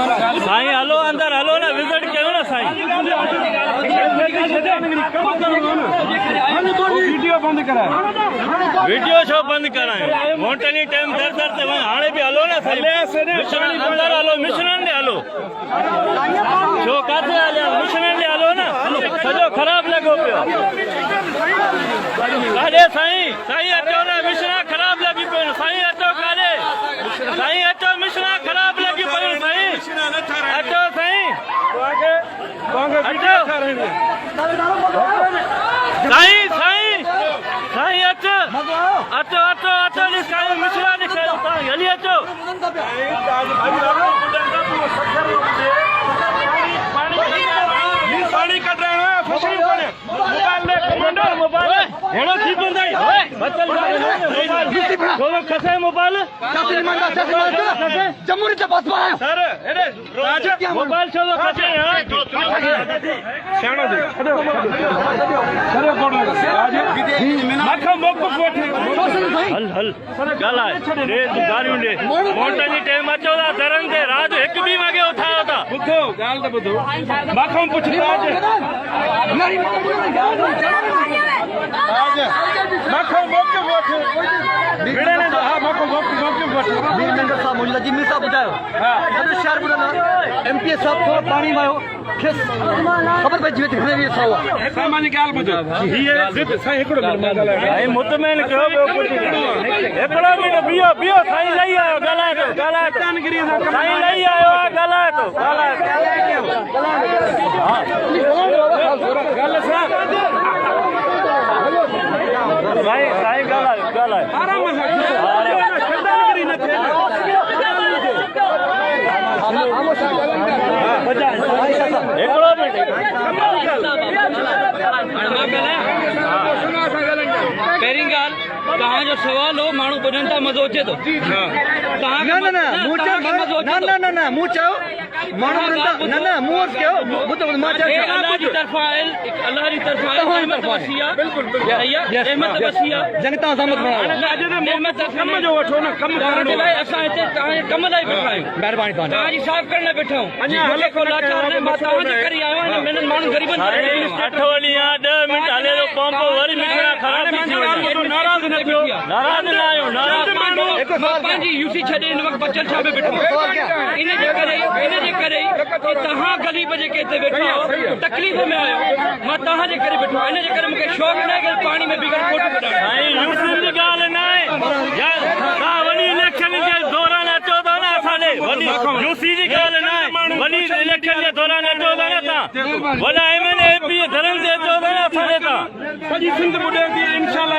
साईं हलो अंदर हलो ना विजिट करो ना साईं वीडियो बंद कराए वीडियो शो बंद कराए मोटनी टाइम दर दर ते हाणे भी हलो ना साईं मिश्रण अंदर हलो मिश्रण ने हलो शो काथे हले मिश्रण ने हलो ना सजो खराब लगो पियो काले साईं साईं अचो ना मिश्रण खराब लगी पियो साईं अचो काले साईं अचो मिश्रण खराब लगी पियो साईं अचो साईं अचो साईं साईं साईं अचो अचो अचो अचो नी साईं मिश्रण ने हली अचो पानी कट रहे हैं मोबाइल हेलो की बंदाई बदल दोनों कसे मोबाइल जम्मू के पास आया सर अरे राजा मोबाइल चलो कसे शाणो दे सरे कोण राजा मखा मोक कोठे हल हल गला रे गारियों दे मोटनी टाइम अचो दा दरन दे राज एक भी वगे उठायो ता बुधो गाल तो बुधो मखा पुछ राज मखा मोक कोठे बिड़े ने हां मखा मोक कोठे मीर मेंबर साहब मौजूदा जिम्मी साहब बुधायो हां अभी शहर बुधाना एमपीएस साहब थोड़ा पानी में खिस खबर पे जीवित घणे भी सावा सामान्य गाल बुधो ये जिद सही एकड़ो मिनट गाल भाई मुतमैन कयो बे कुछ एकड़ो मिनट बियो बियो साईं लई आयो गला तो साईं लई आयो गला तो गाल सा भाई साईं गला आराम से करी न थे एकड़ो मिनट पहिरीं ॻाल्हि तव्हांजो सवाल हो माण्हू ॿुधनि था मज़ो अचे थो मूं चयो माण्हू न न मूं वटि कयो ॿुधो मां चयो अलाह जी तरफ़ां आयल अलाह जी तरफ़ां रहमत वसी आहे रहमत वसी आहे जंग तव्हां सहमत कम जो वठो न कम करण लाइ असां हिते तव्हांजे कम लाइ वेठा आहियूं महिरबानी तव्हांजी साफ़ करण लाइ वेठा आहियूं जेको लाचार आहे मां तव्हांजे करे आयो आहियां हिननि माण्हुनि ग़रीबनि खे 8 वञी 10 मिंट हले तो पंप वरी मिश्रण खराब थी वञे नाराज़ न थियो नाराज़ न आयो नाराज़ मां पंहिंजी यूसी छॾे हिन वक़्तु बचल छा में वेठो इन जे करे कि तव्हां ग़रीब जेके हिते वेठा आहियो तकलीफ़ में आहियो मां तव्हांजे करे वेठो आहियां इन जे करे मूंखे शौक़ु न आहे कि पाणी में बिगड़ फोटो कढायां साईं यूसी जी ॻाल्हि न आहे यार तव्हां वञी इलेक्शन जे दौरान अचो था न असांजे वञी यूसी जी ॻाल्हि न आहे वञी इलेक्शन जे दौरान अचो था न तव्हां वॾा MLA MP धरन ते अचो था न असांजे तव्हां सॼी सिंध ॿुधे थी इंशाअल्लाह